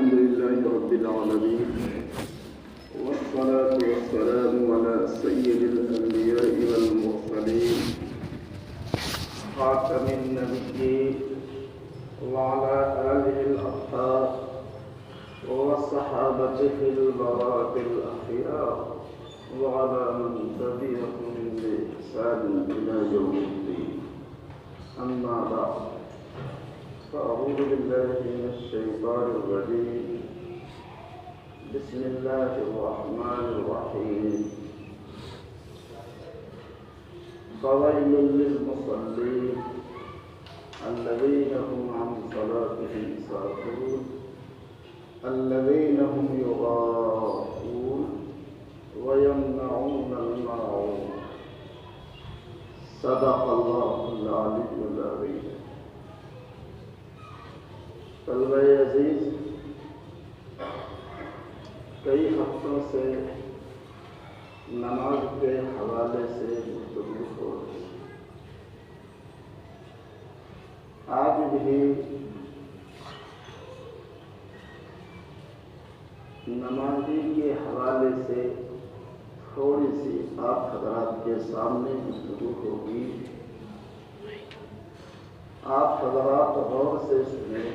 الحمد لله رب العالمين والصلاة والسلام على سيد الأنبياء والمرسلين خاتم النبيين وعلى آله الأطهار وصحابته البررة الأخيار وعلى من تبعهم بإحسان إلى يوم الدين. أما بعد فأعوذ بالله من الشيطان الرجيم. بسم الله الرحمن الرحيم. فويل للمصلين الذين هم عن صلاتهم ساهون الذين هم يراءون ويمنعون الماعون. صدق الله العلي العظيم. طلبہ عزیز، کئی ہفتوں سے نماز کے حوالے سے گفتگو ہو رہی ہے. آج بھی نمازی کے حوالے سے تھوڑی سی آپ حضرات کے سامنے گفتگو ہوگی. آپ حضرات غور سے سنیں.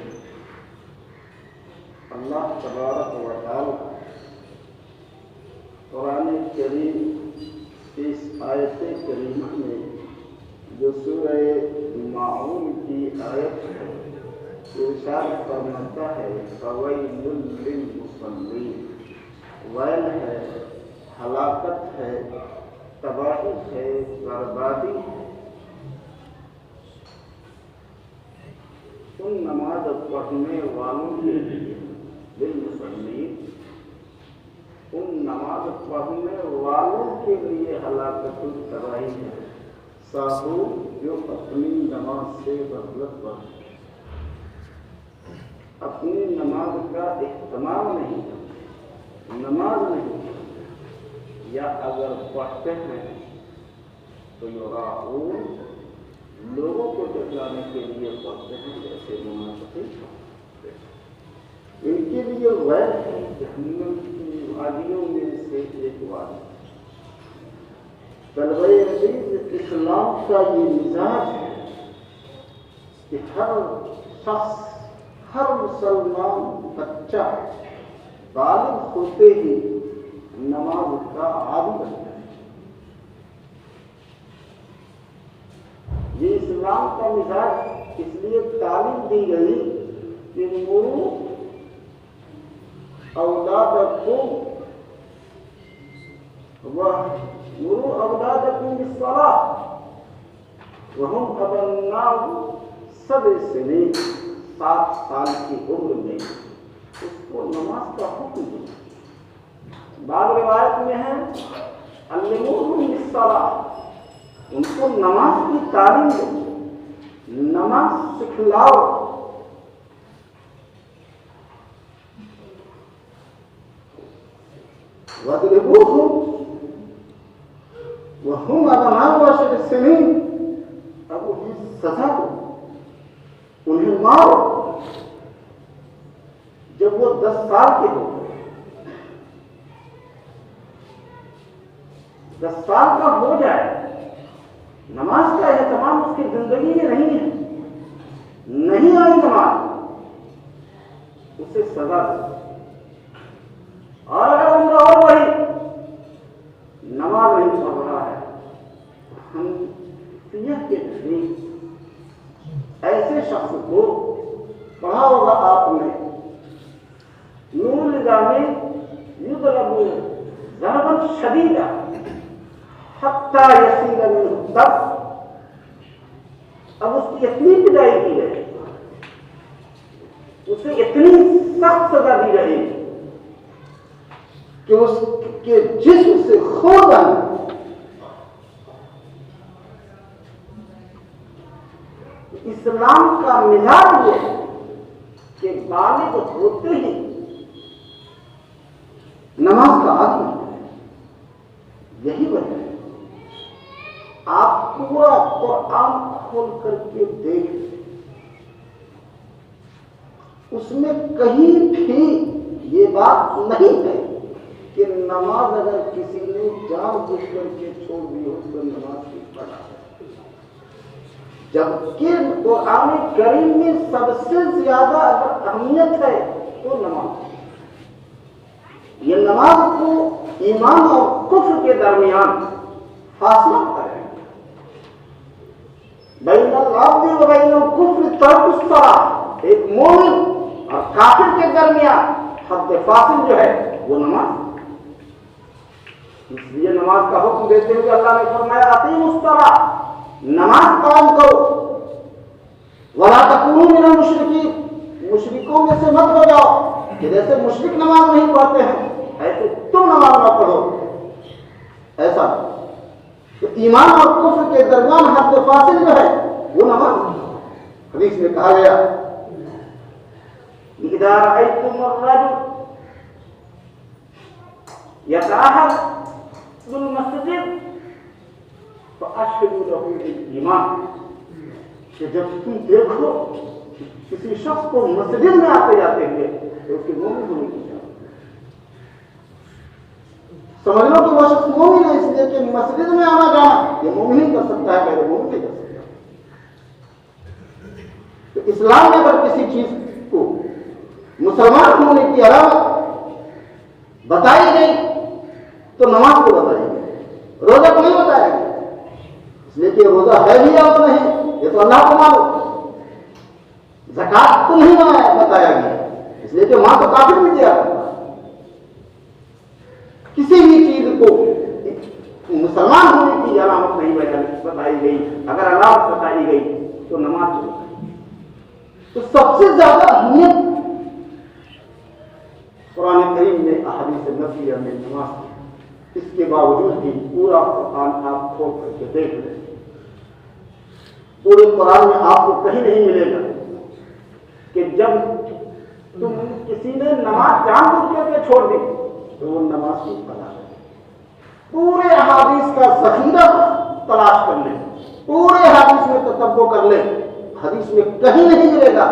اللہ تبارک و تعالی قرآن کریم اس آیت کریمہ میں جو سورہ ماعون کی آیت ہے ارشاد فرماتا ہے فویل للمصلین. ویل ہے، ہلاکت ہے، تباہی ہے، بربادی ہے ان نماز پڑھنے والوں کے لیے. للمصلین، ان نماز پڑھنے والوں کے لیے ہلاکت تباہی ہے. ساہون، جو اپنی نماز سے غفلت برتے، اپنی نماز کا اہتمام نہیں کرتے، نماز نہیں پڑھتے، یا اگر پڑھتے ہیں تو یراؤون، لوگوں کو دکھلانے کے لیے پڑھتے ہیں جیسے منافقین پڑھتے ہیں. ان کے لیے ویل ہے. جہنم کی وادیوں میں سے ایک وادی. طلبہ عزیز، اسلام کا یہ مزاج ہے کہ ہر شخص، ہر مسلمان بچہ بالغ ہوتے ہی نماز کا عادی بنتا ہے. یہ اسلام کا مزاج اس لیے تعلیم دی گئی کہ مرو اولادکم بالصلاۃ وہم ابناء 7 سنین، 7 سال کی عمر میں اس کو نماز کا حکم دیا. بعض روایت میں ہے علموہم بالصلاۃ، ان کو نماز کی تعلیم دو، نماز سکھلاؤ. وَاضْرِبُوهُمْ وَهُمْ أَبْنَاءُ 10 سنین، اب انہیں سزا دو، انہیں مارو جب وہ 10 سال کے ہو. 10 سال کا ہو جائے، نماز کا اہتمام اس کی زندگی میں نہیں ہے، نہیں آئی نماز، اسے سزا دے. اور اگر عمر اور بڑھی نماز نہیں پڑھ رہا ہے تو ہم کے نزدیک ایسے شخص کو پڑھا ہوگا آپ نے نور الجامی یضرب ضربا شدیدا حتی یصیر منہ الدم. اب اس کی اتنی پٹائی کی گئی، اسے اتنی سخت سزا دی رہی کہ اس کے جسم سے خون آنا. اسلام کا مزاج یہ ہے کہ بالغ ہوتے ہی نماز کا عادی ہے. یہی وجہ ہے آپ پورا قرآن کھول کر کے دیکھ اس میں کہیں بھی یہ بات نہیں ہے کہ نماز اگر کسی نے جان بوجھ کر کے چھوڑ دی ہو تو نماز کی پڑھا ہے، جبکہ قرآن کریم میں سب سے زیادہ اگر اہمیت ہے تو نماز، یہ نماز کو ایمان اور کفر کے درمیان فاصلہ ہے، بین العبد و بین الکفر ترک الصلاۃ، ایک مومن اور کافر کے درمیان حد فاصل جو ہے وہ نماز۔ اس لیے نماز کا حکم دیتے ہوئے اللہ نے فرمایا اقیموا الصلاۃ، نماز قائم کرو، ولا تکونوا من المشرکین، مشرکوں میں سے مت ہو جاؤ کہ جیسے مشرک نماز نہیں پڑھتے ہیں ایسے تم نماز نہ پڑھو، ایسا تو ایمان اور کفر کے درمیان حد فاصل جو ہے وہ نماز۔ حدیث میں کہا گیا اذا رأيتم الرجل يتعهد المسجد فاشهدوا له بالایمان، کہ جب تم دیکھو کسی شخص کو مسجد میں آتے جاتے ہوئے تو اس کے مومن ہونے کی سمجھ لو کہ وہ شخص مومن ہے، اس لیے کہ مسجد میں آنا جانا یہ مومن ہی کر سکتا ہے، غیر مومن نہیں کر سکتا۔ تو اسلام میں اگر کسی چیز کو مسلمان ہونے کی علامت بتائی گئی تو نماز کو بتائی گئی، روزہ کو نہیں بتایا گیا، اس لیے کہ روزہ ہے بھی یا وہ نہیں یہ تو اللہ کو معلوم، زکات کو نہیں بتایا گیا اس لیے کہ وہاں تو کافر بھی دیا کرتا۔ کسی بھی چیز کو مسلمان ہونے کی علامت نہیں بتائی گئی، اگر علامت بتائی گئی تو نماز کو بتائی۔ تو سب سے زیادہ اہمیت قرآن کریم میں احادیث نبویہ میں نماز کی، اس کے باوجود بھی پورا قرآن آپ کھول کر کے دیکھ لیں، پورے قرآن میں آپ کو کہیں نہیں ملے گا کہ جب تم کسی نے نماز جان بوجھ کر کے چھوڑ دی تو وہ نماز کی پڑھا ہے۔ پورے احادیث کا ذخیرہ تلاش کر لیں، پورے حدیث میں تتبع کر لیں، حدیث میں کہیں نہیں ملے گا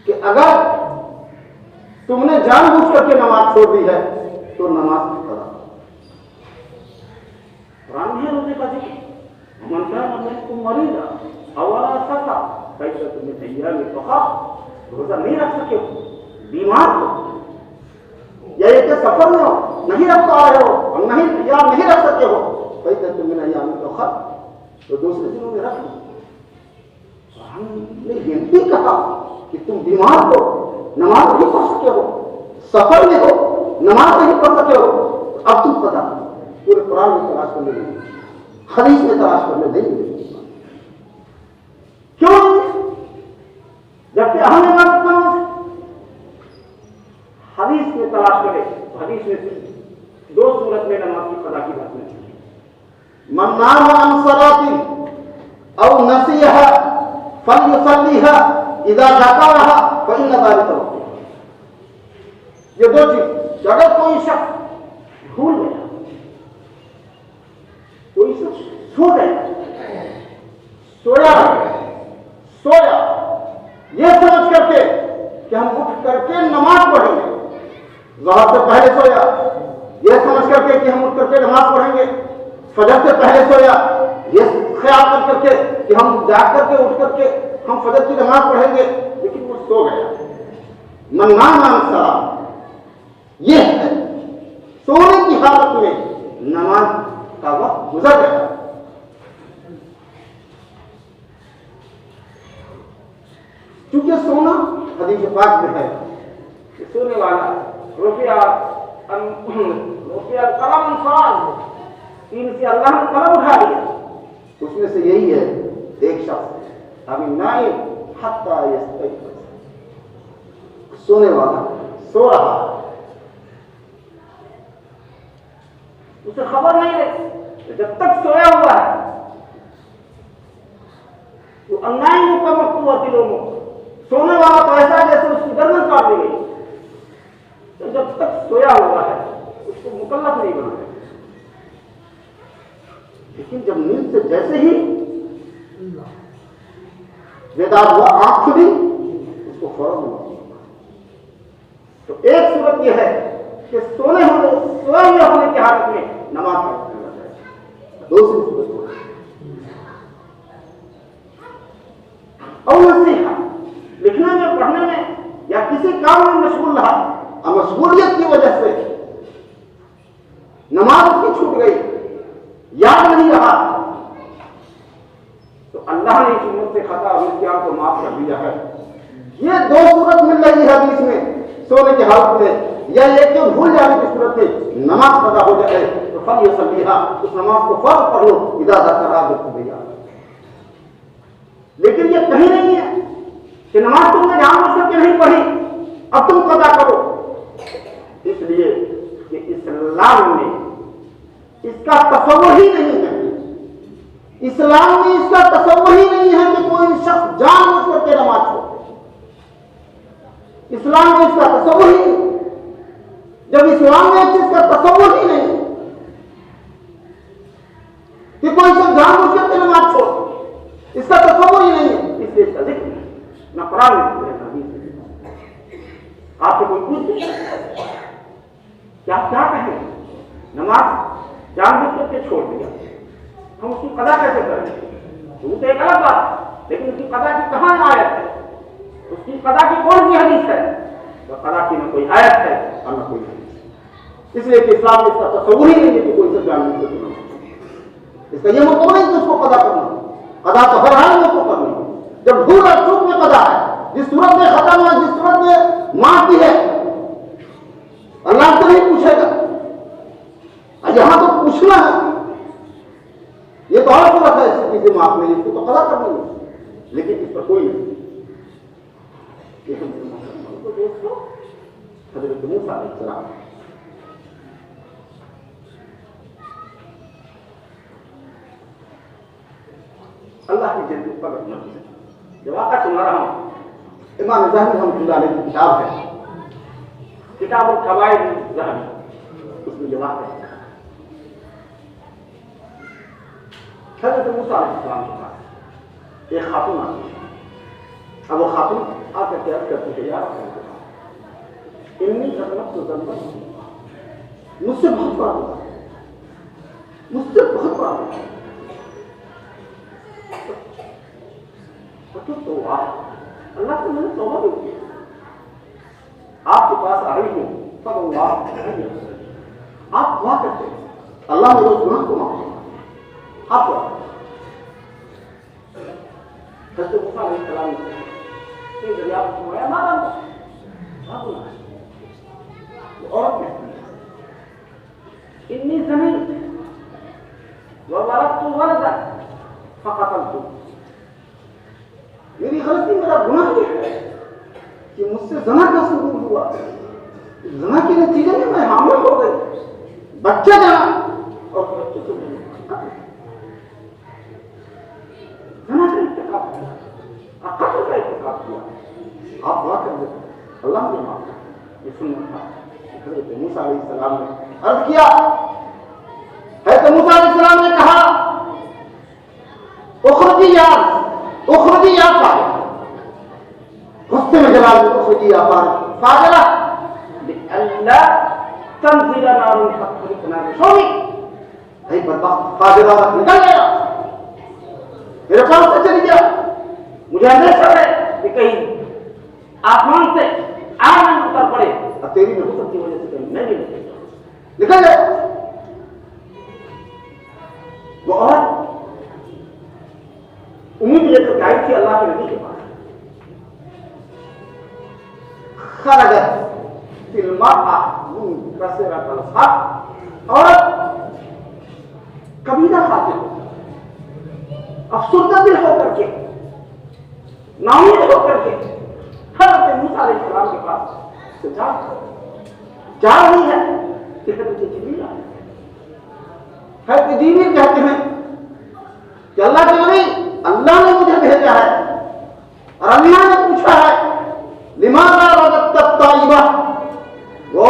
کہ اگر تم نے جان بوجھ کر کے نماز چھوڑ دی ہے تو نماز کی پڑھا۔ قرآن میں روزے کا ذکر، من كان منكم مريضا او على سفر فعدة من ايام اخرى، روزہ نہیں رکھ سکے ہو، بیمار ہو یا یہ کہ سفر میں ہو نہیں رکھ پا رہے ہو اور نہیں رکھ سکے ہو، فعدة من ايام اخرى، تو دوسرے دنوں میں رکھ لو۔ ہم نے یہ بھی کہا کہ تم بیمار ہو، نماز نہیں پڑھ سکے ہو، سفر میں ہو، نماز نہیں پڑھ سکے ہو، اب تم پتا پورے قرآن میں تلاش کرنے لگے، حدیث میں تلاش کرنے نہیں لگے۔ کیوں؟ جبکہ اہم نماز حدیث میں تلاش کرے تو حدیث میں دو صورت میں نماز کی قضا کی بات نہیں۔ من نام عن صلاة او نسیها فلیصلیها اذا ذکرها فإن ذلك وقتها۔ یہ دو چیز، اگر کوئی شخص بھول گیا، کوئی شخص سو گیا، سویا یہ سمجھ کر کے کہ ہم اٹھ کر کے نماز پڑھیں گے، ظہر سے پہلے سویا یہ سمجھ کر کے کہ ہم اٹھ کر کے نماز پڑھیں گے، فجر سے پہلے سویا یہ خیال کر کے کہ ہم جاگ کر کے اٹھ کر کے ہم فجر کی نماز پڑھیں گے، لیکن وہ سو گیا۔ من نام عن الصلاۃ، یہ ہے سونے کی حالت میں نماز کا وقت گزر گیا۔ چونکہ سونا حدیث پاک میں ہے کہ سونے والا رفع القلم انصار، تین سے اللہ نے قلم اٹھا دیا، اس میں سے یہی ہے ایک شخص نائم حتی یستیقظ، سونے والا سو رہا ہے، اسے خبر نہیں رہی جب تک سویا ہوا ہے، وہ انگائیں مکمل ہوا دلوں میں، سونے والا تو ایسا جیسے اس کی گردن کاٹ دی گئی، تو جب تک سویا ہوا ہے اس کو مکلف نہیں بنا، لیکن جب نیند سے جیسے ہی بیدار ہوا، آنکھ کھلی، اس اس کو فوراً نماز پڑھنا۔ تو ایک صورت یہ ہے کہ سوئے ہونے کی حالت میں نماز کا وقت کرنا چاہیے۔ دوسری صورت یہ ہے اور نصیحت، لکھنے میں پڑھنے میں یا کسی کام میں مشغول رہا اور مشغولیت کی وجہ سے نماز اس کی چھوٹ گئی، یاد نہیں رہا، تو اللہ نے اس امت سے خطا اور نسیان کو معاف کر دیا ہے۔ یہ دو صورت مل رہی ہے حدیث میں سونے کی حالت میں، یا یہ کہ بھول جانے کی صورت میں نماز قضا ہو جائے تو فلیصلیھا، اس نماز کو فرض پڑھ لو اذا ذکر بھیا۔ لیکن یہ کہیں نہیں ہے کہ نماز تم نے جان بوجھ کے نہیں پڑھی اب تم قضا کرو، اس لیے کہ اسلام میں اس کا تصور ہی نہیں ہے، اسلام میں اس کا تصور ہی نہیں ہے کہ کوئی شخص جان بوجھ کے نماز چھوڑے۔ اسلام میں اس کا تصور ہی نہیں۔ جب اسلام میں اس چیز کا تصور ہی نہیں کہ کوئی شخص جان بوجھ کے نماز چھوڑے، اس کا تصور ہی نہیں ہے، اس لیے اس کا ذکر نہیں، نہ قرآن میں نہ حدیث میں۔ آپ سے کوئی پوچھے کیا کہیں نماز جان بوجھ کے چھوڑ دیا، ہم اس کی قضا کیسے کریں؟ وہ تو ایک الگ بات، لیکن اس کی قضا کی کہاں آیت ہے؟ اس کی قضا کی کون سی حدیث ہے؟ تو قضا کی نہ کوئی آیت ہے اور نہ کوئی حدیث، اس لیے کہ اسلام میں اس کا تصور ہی نہیں ہے کہ کوئی سے جان بوجھ کے نماز، اس کا یہ مطلب نہیں کہ اس کو قضا کرنا، قضا تو ہر حال میں اس کو کرنی ہے۔ جب بھول اور چوک میں قضا ہے، جس صورت میں ختم ہے، جس صورت میں معاف کی ہے، اللہ سے نہیں پوچھے گا، یہاں تو پوچھنا ہے، یہ تو اور صورت ہے اس چیزیں معاف نہیں، اس کو تو قضا کرنی ہے، لیکن اس پر کوئی نہیں۔ حضرت موسیٰ علیہ السلام اللہ کی جنت پر رکھنا ہے۔ جو واقعہ سنا رہا ہوں امام ذہبی رحمۃ اللہ علیہ کی کتاب ہے، کتاب القواعد ذہبی، اس میں جو واقعہ ہے حضرت موسیٰ علیہ السلام کے پاس ایک خاتون آتی ہے، اب وہ خاتون آ کر کے عرض کرتی ہے، یا رسول اللہ انی ذنبت ذنبا، مجھ سے بہت بڑا ہوا، مجھ سے بہت بڑا ہوا، تو اللہ سے میں نے توبہ بھی کی، آپ کے پاس آ رہی ہوں، تب اللہ آپ دعا کرتے ہیں اللہ میرے گناہ کو معاف کرے، آپ دعا کرتے ہیں۔ حضرت موسیٰ علیہ السلام نے دریا کو سنوایا، ماں کیا گناہ ہے؟ وہ عورت کہتی ہے انی زنیت وولدت ولدا فقتلته، میری غلطی، میرا گناہ یہ ہے کہ مجھ سے زنا کا ثبوت ہوا، زنا کے نتیجے میں حامل ہو گئی، بچہ جنا اور بچے کو زنا کا ارتکاب کیا، قتل کا ارتکاب کیا، آپ دعا کر دیتے اللہ نے معاف کر۔ یہ سنت تھا۔ حضرت موسیٰ علیہ السلام نے عرض کیا، حضرت موسیٰ علیہ السلام نے کہا اخرجی یا فاضلہ، غصے میں جلال میں اخرجی یا فاضلہ لئلا تنزل نار فتحرقنا بشوی، اے بدبخت فاضلہ نکل گیا، میرے پاس سے چلی گیا، مجھے اندیشہ ہے کہ کہیں آسمان سے آگ میں اتر پڑے اور تیری نبوت کی وجہ سے کہیں میں بھی نکل گیا۔ وہ عورت امید لے کر آئی تھی اللہ کے نبی کے پاس، خرجت فی المرأة منکسرۃ الخط، عورت کبیرہ خاطر افسردہ دل ہو کر کے، ناامید ہو کر کے حضرت موسیٰ علیہ السلام کے پاس سے جا رہی ہے کہ حضرت جبریل آئے۔ حضرت جبریل کہتے ہیں کہ اللہ کے نبی، اللہ نے مجھے بھیجا ہے اور اللہ نے پوچھا ہے لماذا رددت الطائبہ، وہ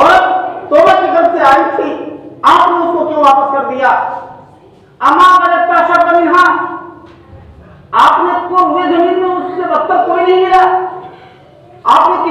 توبہ کے گھر سے آئی تھی، آپ نے اس کو کیوں واپس کر دیا؟ اما وجدت شر منہا، آپ نے کو ہوئے زمین میں اس سے بدتر کوئی نہیں ملا،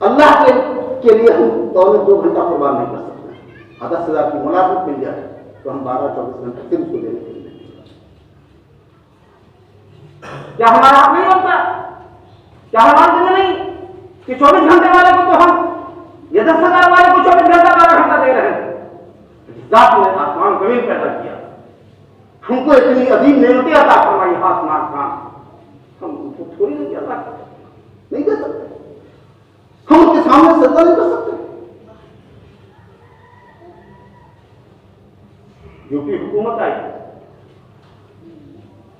اللہ کے لیے ہم 2 گھنٹہ قربان نہیں کر سکتے. 10,000 کی ملازمت مل جائے تو ہم 12-24 گھنٹے پھر اس کو دینے کے لیے. کیا ہمارا حق نہیں ہوتا؟ کیا ہمارا ذمہ نہیں کہ 24 گھنٹے والے کو تو ہم یا 10,000 والے کو 24 گھنٹہ 12 گھنٹہ دے رہے ہیں؟ ذات نے آسمان زمین پیدا کیا, ہم کو اتنی عظیم نعمتیں عطا فرمائی آسمان خان, ہم ان کو تھوڑی نہیں عطا نہیں دے سکتے, ہم ان کے سامنے سجدہ نہیں کر سکتے. یوپی حکومت آئی,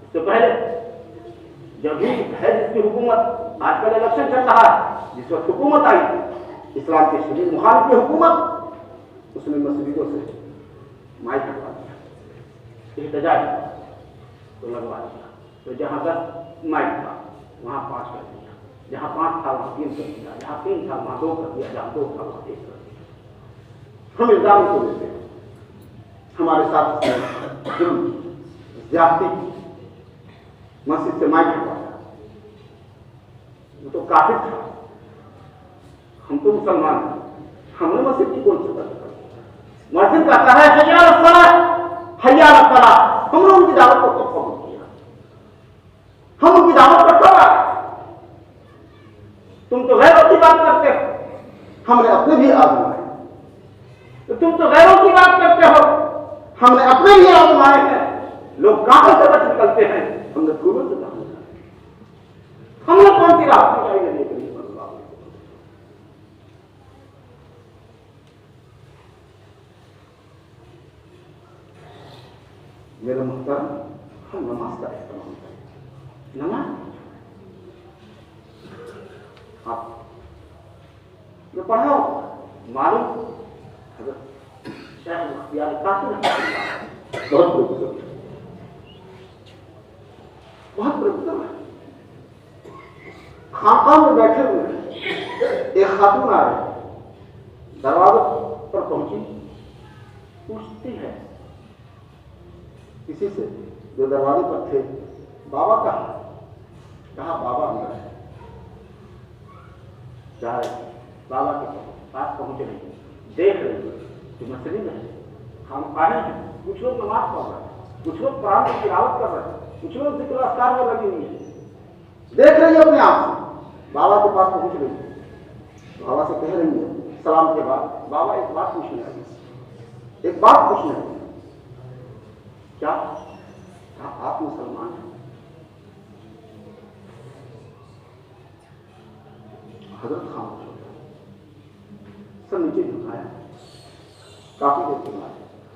اس سے پہلے جب بھی ہے جس کی حکومت, آج کل الیکشن چل رہا ہے, جس وقت حکومت آئی اسلام کے شدید مخالف کی حکومت, اس نے مسجدوں سے مائک لگوا دیا, احتجاج تو لگوا دیا, تو جہاں 10 مائک تھا وہاں 5 کر دیا, جہاں 5 تھا وہاں 3 کر دیا, جہاں 3 تھا وہاں 2 کر دیا, جہاں 2 تھا وہاں 1 کر دیا. ہم الزام کو دیتے ہیں ہمارے ساتھ ظلم زیادتی کی, مسجد سے مائک ہٹوایا, وہ تو کافر تھا, ہم تو مسلمان ہیں, ہم نے مسجد کی کون سی بات کر. مسجد کہتا ہے حی علی الصلاۃ حی علی الفلاح, ہم نے ان کی دعوت کو قبول کیا, ہم ان کی دعوت پر کب آئے. تم تو غیروں کی بات کرتے ہو, ہم نے اپنے بھی آزمائے. تم تو غیروں کی بات کرتے ہو, ہم نے اپنے بھی آزمائے ہیں. لوگ کہاں سے بچ نکلتے ہیں, ہم نے پورے سے کہا, ہم نے کون سی راہ پہنچائی ہے لیکن میرا محترم, ہم نماز کا اہتمام کریں. نماز آپ نے پڑھا ہو معلوم حضرت شیخ اختیار کافی بہت بڑے بزرگ, بہت بڑے بزرگ ہیں. خانقاہ میں بیٹھے ہوئے ہیں, ایک خاتون آ رہی, دروازے پر پہنچی, پوچھتی ہے کسی سے جو دروازے پر تھے, بابا کہاں؟ کہا بابا اندر ہے. جا رہے بابا کے پاس پہنچ رہی, دیکھ رہی کہ مسجد ہے, ہم آئے ہیں, کچھ لوگ نماز پڑھ رہے ہیں, کچھ لوگ قرآن کی تلاوت کر رہے ہیں, کچھ لوگ ذکر اذکار میں لگی ہوئی ہیں. دیکھ رہی ہے اپنے آپ سے, بابا کے پاس پہنچ رہی ہے, بابا سے کہہ رہی ہے سلام کے بعد, بابا ایک بات پوچھنے لگی, ایک بات پوچھنے لگی. کیا؟ آپ مسلمان ہیں؟ حضرت خاموش ہو گیا, سر نیچے جھکایا, کافی دیر کے بعد,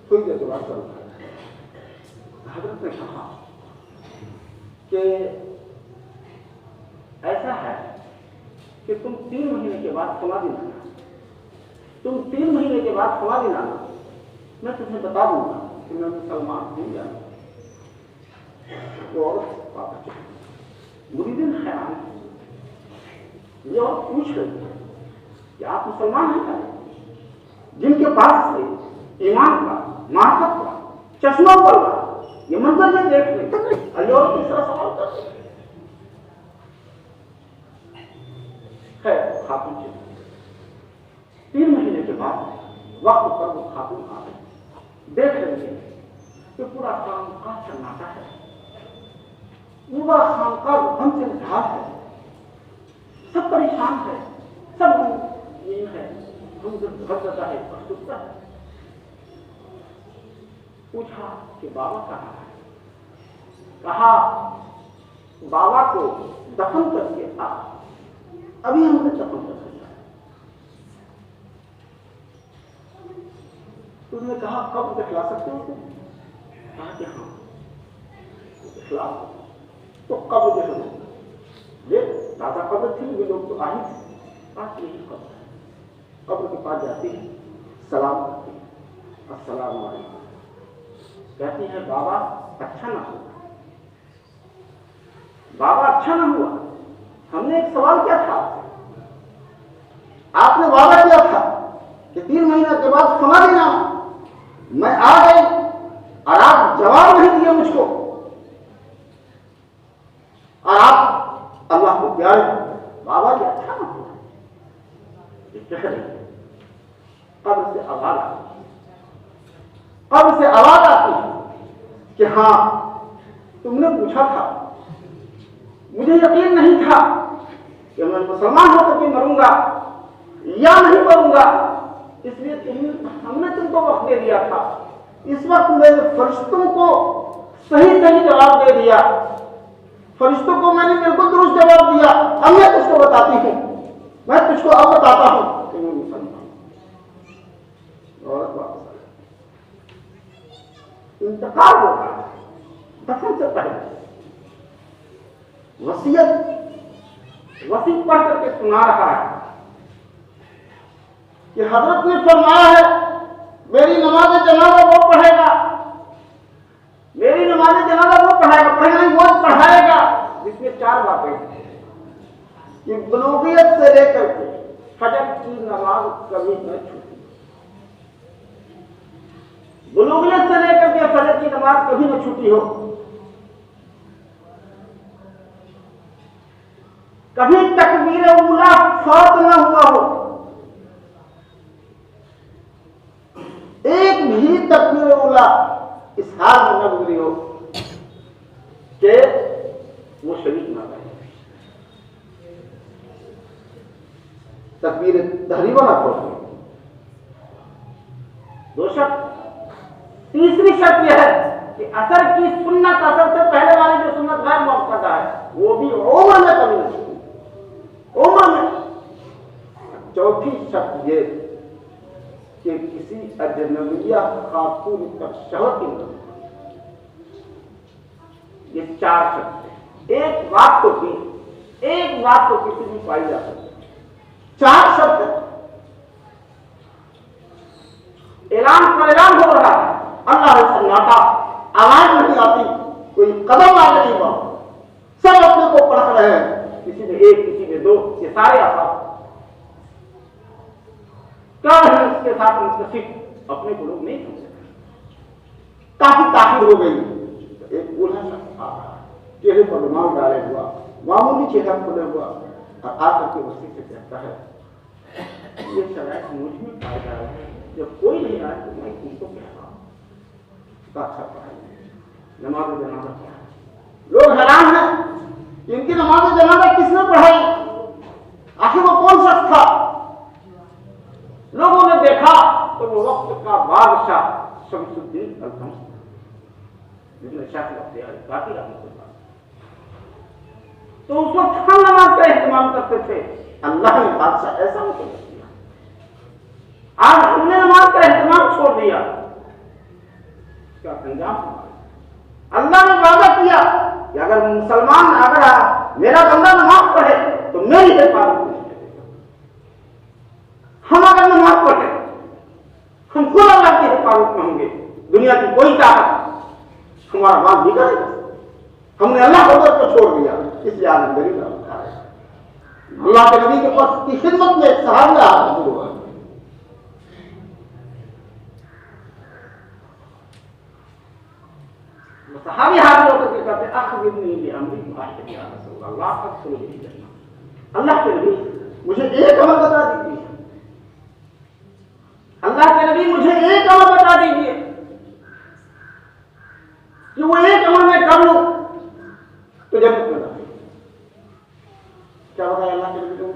تھوڑی دیر کے بعد سر اٹھایا. حضرت نے کہا کہ ایسا ہے کہ تم 3 مہینے کے بعد سماجی لانا, تم 3 مہینے کے بعد سماجی لانا, میں تمہیں بتا دوں گا کہ میں مسلمان ہوں یا نہیں. وہ عورت واپس چلی, مریدین حیران, یہ عورت پوچھ رہی ہے کہ آپ مسلمان ہیں کیا؟ جن کے پاس سے ایمان کا, معرفت کا چشمہ پڑ رہا, یہ منظر یہ دیکھ لیں, یہ عورت اس طرح سوال کر رہی ہے. خاتون چلی, 3 مہینے کے بعد وقت پر وہ خاتون آ گئی, دیکھ رہی ہے کہ پورا خانقاہ سناٹا ہے, پورا خانقاہ غم سے اجھال ہے, سب پریشان ہے, سب یہ ہے, غمزدہ ہے, افسردہ ہے. پوچھا کہ بابا کہاں ہے؟ کہا بابا کو دفن کر کے آ, ابھی ہم نے دفن کر دیا. تو نے کہا کب دکھلا سکتے ہو تم؟ کہا کہ ہاں دکھلا. تو قبر جو ہے یہ تازہ قبر تھی, وہ لوگ تو آئی تھے, آج یہی قبر ہے. قبر کے پاس جاتی ہے, سلام کرتی ہے, السلام علیکم, کہتی ہے بابا اچھا نہ ہوا, بابا اچھا نہ ہوا, ہم نے ایک سوال کیا تھا, آپ نے وعدہ کیا تھا کہ 3 مہینے کے بعد سما دینا, میں آ گئی اور آپ جواب نہیں دیے مجھ کو, اور آپ اللہ کو پیار. بابا جی اچھا نہ ہوا, یہ کہہ رہی ہے قبر سے آواز آتی ہے، قبر سے آواز آتی ہے کہ ہاں تم نے پوچھا تھا، مجھے یقین نہیں تھا کہ میں مسلمان ہو کر کے مروں گا یا نہیں مروں گا، اس لیے ہم نے تم کو وقت دے دیا تھا۔ اس وقت میں نے فرشتوں کو صحیح جواب دے دیا، فرشتوں کو میں نے بالکل درست جواب دیا۔ اب میں تجھ کو بتاتی ہوں، میں تجھ کو اب بتاتا ہوں کہ میں مسلمان ہوں۔ عورت واپس آ گئی، انتقال ہو رہا ہے، دفن سے پہلے وصیت پڑھ کر کے سنا رہا ہے کہ حضرت نے فرمایا ہے میری نماز جنازہ وہ پڑھے گا، میری نماز جنازہ وہ پڑھائے گا، پڑھے نہیں وہ پڑھائے گا جس میں 4 باتیں ہیں کہ بلوغیت سے لے کر کے فجر کی نماز کبھی نہ چھوٹی، بلوغیت سے لے کر کے فجر کی نماز کبھی نہ چھوٹی ہو، کبھی تکبیر اولا فوت نہ ہوا ہو، ایک بھی تکبیر اولا اس حال میں نہ گزری ہو کہ وہ شریک نہ رہے، تکبیر تحریمہ نہ پڑھے۔ 2 شرط، تیسری شرط یہ ہے کہ اثر کی سنت، اثر سے پہلے والی جو سنت غیر مؤکدہ ہے وہ بھی عمر میں کبھی نہیں، عمر میں۔ چوتھی شرط یہ کہ کسی اجنبیہ خاتون پر شہوت کی نہ، یہ 4 شرط ہیں۔ ایک بات تو کسی بھی پائی جا سکتی ہے، 4 شرط۔ اعلان ہو رہا ہے، اللہ سے سناٹا، آواز نہیں آتی، کوئی قدم آگے نہیں بڑھا، سب اپنے کو پڑھ رہے ہیں، کسی نے 1 کسی نے 2، یہ سارے افراد کیا ہے اس کے ساتھ متصف، اپنے کو لوگ نہیں سمجھتے۔ کافی تاخیر ہو گئی، ایک بوڑھا شخص آ رہا ہے، چہرے پر رومال ڈالے ہوا، معمولی چہرہ کھلے ہوا، اور آ کر کے وسیع سے کہتا ہے یہ شرائط مجھ میں پائے جا رہے ہیں، جب کوئی نہیں آئے تو میں تم کو کہہ رہا ہوں اچھا پڑھائی، نماز جنازہ پڑھائی۔ لوگ حیران ہیں کہ ان کی نماز جنازہ کس نے پڑھائی، آخر وہ کون شخص تھا؟ لوگوں نے دیکھا تو وہ وقت کا بادشاہ شمس الدین التمش، جس نے شاہ باقی رحمۃ اللہ، تو اس وقت ہم نماز کا اہتمام کرتے تھے، اللہ نے بادشاہ ایسا مقرر کیا، آج ہم نے نماز کا اہتمام چھوڑ دیا، اس کا انجام ہمارا۔ اللہ نے وعدہ کیا کہ اگر مسلمان، اگر میرا بندہ نماز پڑھے تو میری حفاظت نہیں کرے گا، ہم اگر نماز پڑھے ہم خود اللہ کی حفاظت میں ہوں گے، دنیا کی کوئی طاقت ہمارا مال نہیں کرے گا۔ ہم نے اللہ کو چھوڑ دیا، اس لیے آدمی غریب رہا ہے۔ اللہ کے نبی کے پاس کی خدمت میں ایک صحابی حاضر ہوا، صحابی حاضر ہو کر کے کہتے اخبرنی بامری واحد یا رسول اللہ، ادخل به الجنہ، اللہ کے نبی مجھے ایک عمل بتا دیجیے، اللہ کے نبی مجھے ایک عمل بتا دیجیے کہ وہ ایک عمل میں کر لوں تو جنت میں جاؤں۔ کیا بتایا اللہ کے نبی کو؟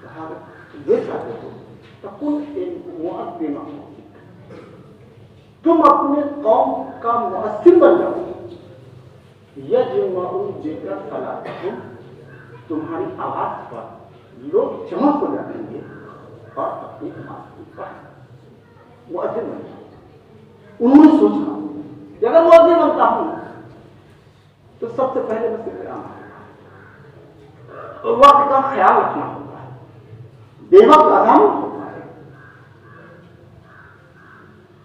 کہا یہ چاہتے ہو تکن ایک مؤذن، تم اپنے قوم کا مؤذن بن جاؤ، یجمع بک صلاتہم، تمہاری آواز پر لوگ جمع ہو جائیں گے اور اپنی نماز پر مؤذن بن جاؤ۔ انہوں نے سوچا کہ اگر مؤذن بنتا ہوں تو سب سے پہلے بس وقت کا خیال رکھنا ہوگا، بے وقت اذان ہوتا ہے۔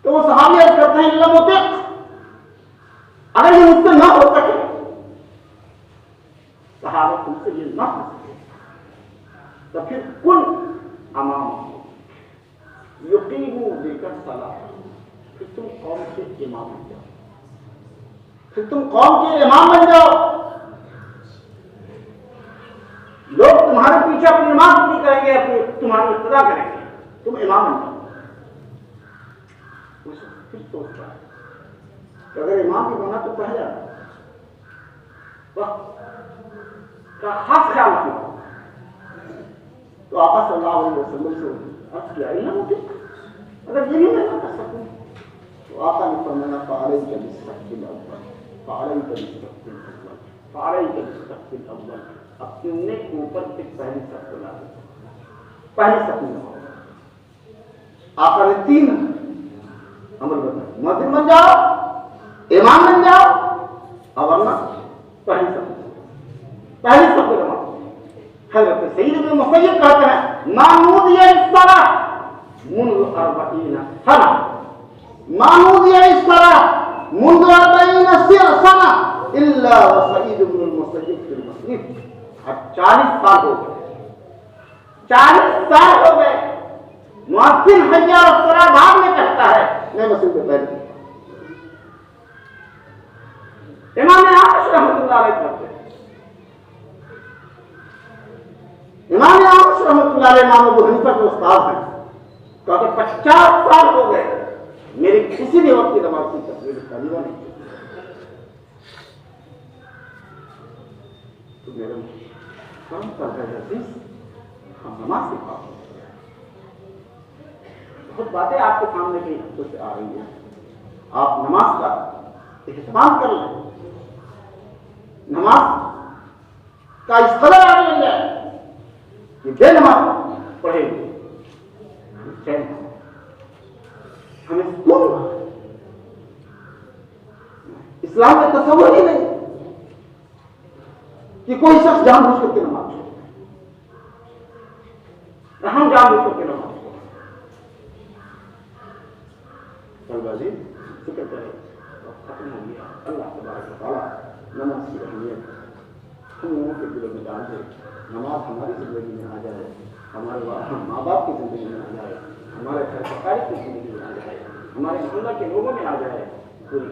تو وہ صحابی عرض کرتے ہیں لم اطق، اگر یہ مجھ سے نہ ہو سکے، صحابہ تم سے یہ نہ ہو سکے تو پھر کن امام یقیموا بک الصلاۃ، پھر تم قوم کے امام بن جاؤ، پھر تم قوم کے امام بن جاؤ، لوگ تمہارے پیچھے کچھ اپنی نماز پوری کریں گے، اپنی تمہاری اقتدا کریں گے، تم امام بن جاؤ۔ پھر سوچتا ہے کہ اگر امام بھی بنا تو پہلے وقت کا خاص خیال رکھنا۔ تو آقا صلی اللہ علیہ وسلم سے عرض کیا یہ ممکن، اگر یہ نہیں میں کر سکوں تو آقا نے فرمایا فعلیک بالصف الاول، فعلیک بالصف الاول، فعلیک بالصف الاول، اپنے اوپر سے پہلی صف بنا دو، پہلی صف میں ہو۔ آقا نے 3 امر بتائے، مؤذن بن جاؤ، امام بن جاؤ، اور ورنہ پہلی صف پہلی صف میں جمع۔ حضرت سعید بن مسیب کہتے ہیں ما نودی الصلاۃ منذ 40 سنہ، ما نودی الصلاۃ منذ 40 سنہ الا وسعید بن المسیب فی المسجد۔ اب 40 سال ہو گئے، 40 سال ہو گئے، مؤذن حی علی الصلاۃ بعد میں کہتا ہے میں مسجد میں بیٹھ گیا۔ امام احمد رحمۃ اللہ علیہ کہتے ہیں، امام احمد رحمۃ اللہ علیہ امام ابو حنیفہ کے استاد ہیں، کہتے 50 سال ہو گئے میری کسی بھی وقت کی نماز کی تقریر تقریبا نہیں کی۔ تو میرے کام کر رہے عزیز، ہم نماز سکھاؤ، بہت باتیں آپ کے سامنے کئی ہفتوں سے آ رہی ہیں، آپ نماز کا اہتمام کر لیں، نماز کا اس قدر آگے بن جائے کہ بے نماز پڑھے گی ہمیں چین ہمیں سکون۔ اسلام میں تصور ہی نہیں کہ کوئی شخص جان بوجھ کر کے نماز چھوڑے، ہم جان بوجھ کر کے نماز چھوڑے۔ بازی فکر کرے ختم ہو گیا۔ اللہ تبارک و تعالیٰ نماز کی اہمیت ہم لوگوں کے دلوں میں ڈال دے، نماز ہماری زندگی میں آ جائے، ہمارے ماں باپ کی زندگی میں آ جائے، ہمارے گھر پکاری کی زندگی میں آ جائے، ہمارے محلہ کے لوگوں میں آ جائے، پوری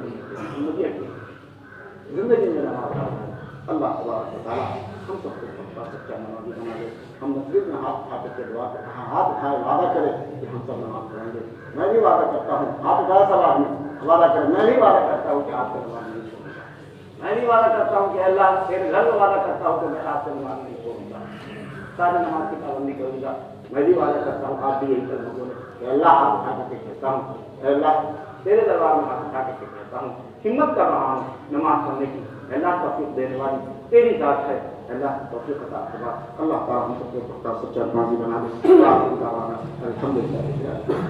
زندگی میں نماز آ جائے۔ اللہ تبارک و تعالیٰ ہم سب کو سچا سچا نمازی بنا دے۔ ہم مسجد میں ہاتھ اٹھا کر کے دعا کر ہاتھ اٹھائے وعدہ کرے کہ ہم سب نماز پڑھیں گے۔ میں بھی وعدہ کرتا ہوں، ہاتھ اٹھایا سب آدمی وعدہ کرے، میں بھی وعدہ کرتا ہوں کہ آپ سے نماز نہیں چھوڑوں گا۔ میں بھی وعدہ کرتا ہوں کہ اللہ تیرے گھر میں وعدہ کرتا ہوں کہ میں آپ سے نماز نہیں چھوڑوں گا، سارے نماز کی پابندی کروں گا۔ میں بھی وعدہ کرتا ہوں، آپ بھی یہی کلمہ بولیں کہ اللہ ہاتھ اٹھا کر کے کہتا ہوں اے اللہ تیرے دربار میں ہاتھ اٹھا کر کے کہتا ہوں، ہمت کر رہا ہوں نماز پڑھنے کی۔ اللہ توفیق دینے والی تیری ذات ہے، اللہ توفیق عطا فرما۔ اللہ تعالیٰ ہم سب کو پختہ سچا نمازی بنا دے۔ الحمد للہ۔